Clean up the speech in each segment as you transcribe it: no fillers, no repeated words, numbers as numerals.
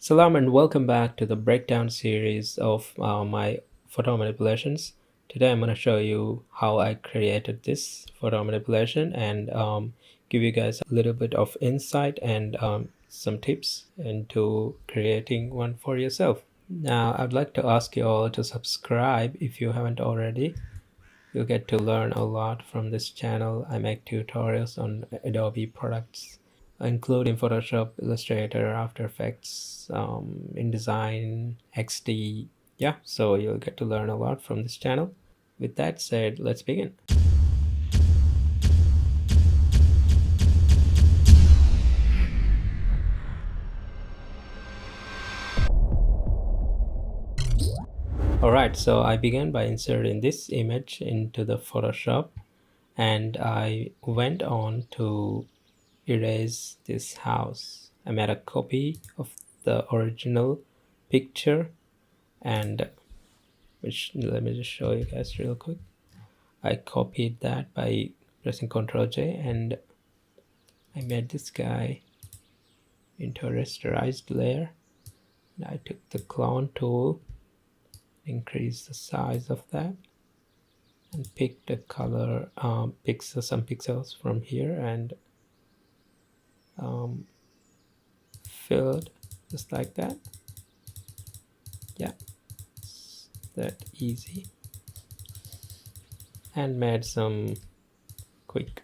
Salam and welcome back to the breakdown series of my photo manipulations. Today I'm going to show you how I created this photo manipulation and give you guys a little bit of insight and some tips into creating one for yourself. Now I'd like to ask you all to subscribe if you haven't already. You'll get to learn a lot from this channel. I make tutorials on Adobe products including Photoshop, Illustrator, After Effects, InDesign, XD. Yeah, so you'll get to learn a lot from this channel. With that said, let's begin. Alright, so I began by inserting this image into the Photoshop and I went on to erase this house. I made a copy of the original picture and which let me just show you guys real quick. I copied that by pressing Ctrl J and I made this guy into a rasterized layer. And I took the clone tool, increased the size of that, and picked the color, some pixels from here and filled just like that. Yeah, it's that easy. And made some quick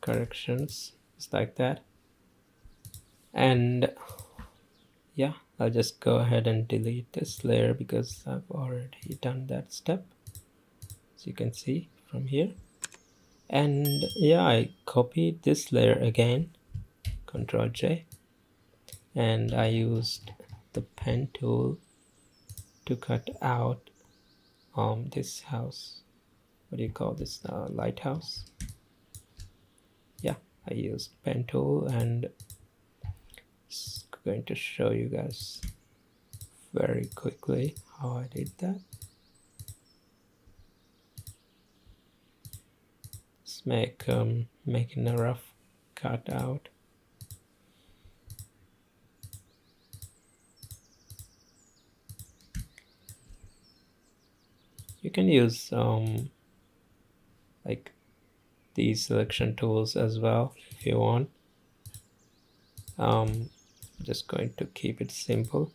corrections just like that. And yeah, I'll just go ahead and delete this layer because I've already done that step, as you can see from here. And yeah, I copied this layer again, Ctrl J, and I used the pen tool to cut out this house. What do you call this now? Lighthouse. Yeah, I used pen tool and it's going to show you guys very quickly how I did that. Let's making a rough cut out. You can use like these selection tools as well if you want. Just going to keep it simple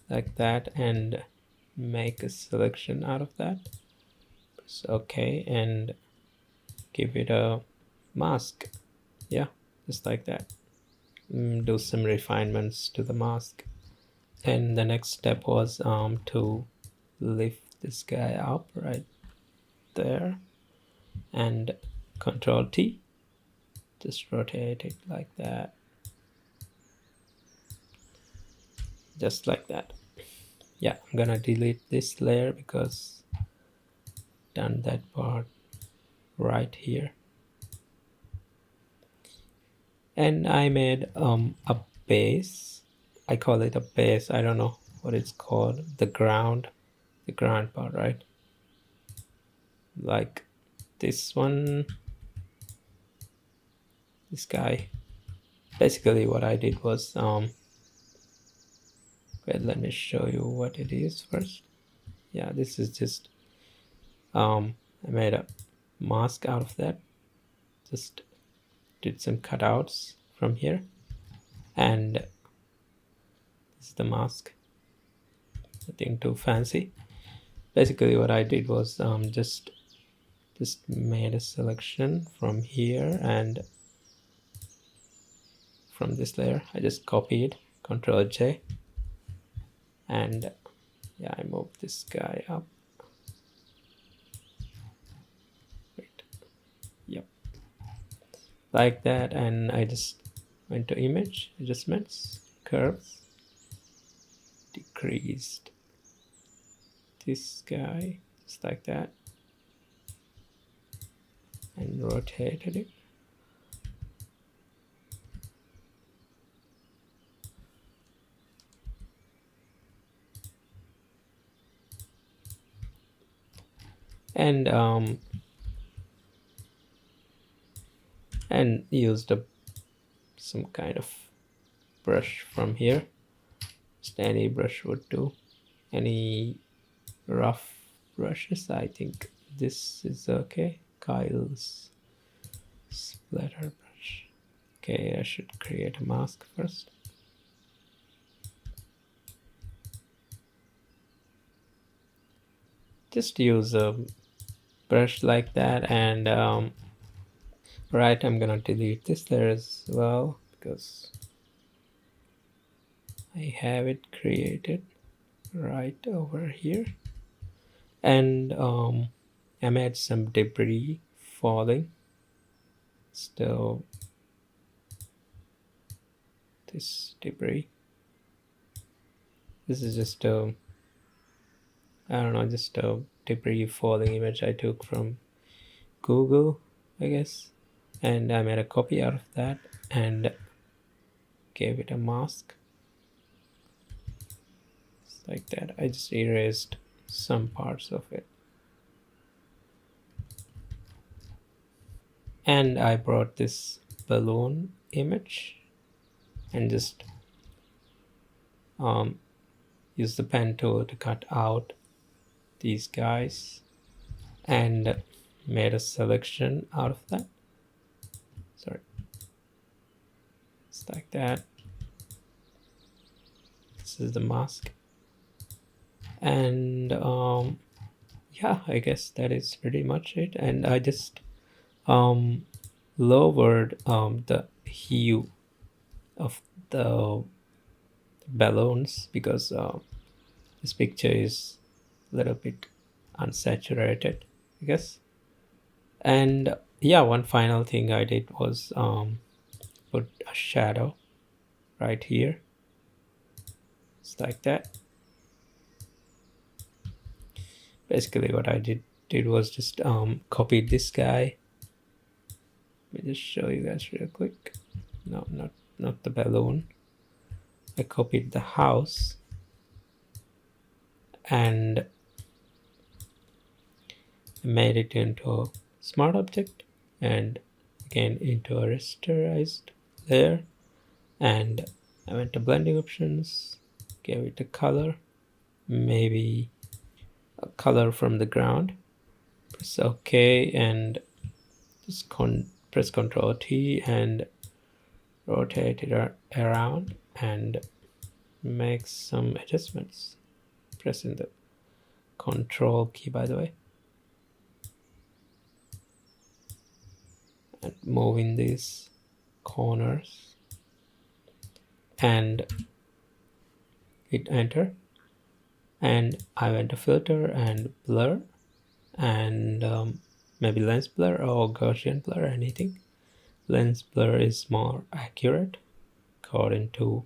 like that and make a selection out of that. Press OK and give it a mask. Yeah, just like that. Do some refinements to the mask. And the next step was to lift this guy up right there and Control T, just rotate it like that, just like that. Yeah, I'm gonna delete this layer because I've done that part right here. And I made a base. I call it a base. I don't know what it's called. The ground part, right? Like this one, this guy. Basically what I did was wait, let me show you what it is first. Yeah, this is just I made a mask out of that. Just did some cutouts from here and this is the mask. Nothing too fancy. Basically what I did was just made a selection from here and from this layer I just copied, Ctrl J, and yeah, I moved this guy up. Wait, yep, like that. And I just went to image adjustments, curves, decreased this guy just like that and rotated it. And used a some kind of brush from here. Just any brush would do. Any rough brushes, I think this is okay. Kyle's splatter brush. Okay, I should create a mask first. Just use a brush like that, and right, I'm gonna delete this there as well because I have it created right over here. And I made some debris falling. So this debris, this is just a, I don't know, just a debris falling image I took from Google, I guess, and I made a copy out of that and gave it a mask. Just like that. I just erased some parts of it. And I brought this balloon image and just use the pen tool to cut out these guys and made a selection out of that. Sorry, it's like that. This is the mask, and yeah, I guess that is pretty much it. And I just lowered the hue of the balloons because this picture is a little bit unsaturated, I guess. And yeah, one final thing I did was put a shadow right here. It's like that. Basically what I did was just copied this guy. Let me just show you guys real quick. No, not the balloon. I copied the house and made it into a smart object and again into a rasterized layer, and I went to blending options, gave it a color, maybe a color from the ground, press OK, and just press Ctrl T and rotate it around and make some adjustments, pressing the Control key, by the way, and moving these corners and hit enter. And I went to filter and blur and maybe lens blur or Gaussian blur, anything. Lens blur is more accurate according to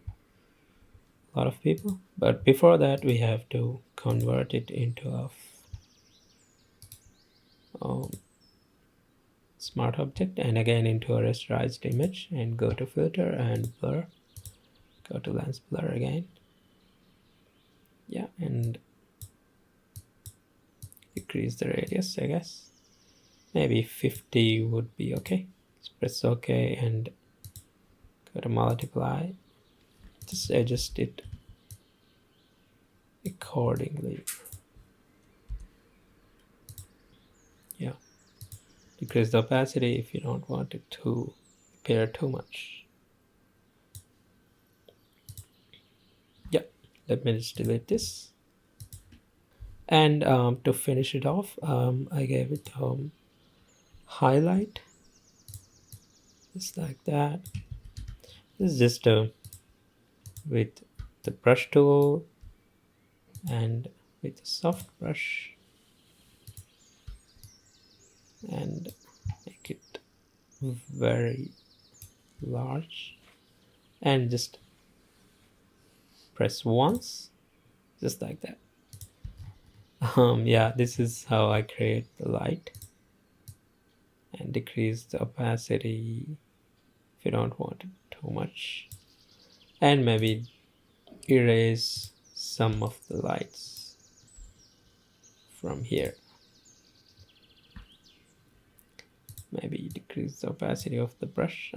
a lot of people, but before that we have to convert it into a smart object and again into a rasterized image, and go to filter and blur, go to lens blur again, yeah, and decrease the radius, I guess maybe 50 would be okay. Just press OK and go to multiply, just adjust it accordingly. Yeah, decrease the opacity if you don't want it to appear too much. Yeah, let me just delete this. And to finish it off, I gave it highlight, just like that. This is just with the brush tool and with the soft brush, and make it very large and just press once, just like that. Yeah, this is how I create the light, and decrease the opacity if you don't want it too much, and maybe erase some of the lights from here. Maybe decrease the opacity of the brush.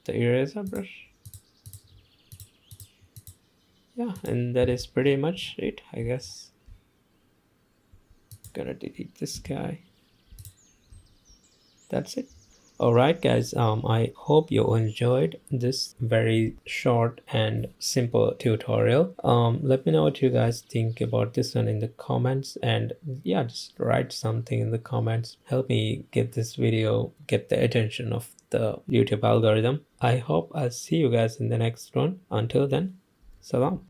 the eraser brush. Yeah, and that is pretty much it, I guess. Gonna delete this guy. That's it. All right, guys. I hope you enjoyed this very short and simple tutorial. Let me know what you guys think about this one in the comments, and yeah, just write something in the comments. Help me get this video get the attention of the YouTube algorithm. I hope I'll see you guys in the next one. Until then, salam.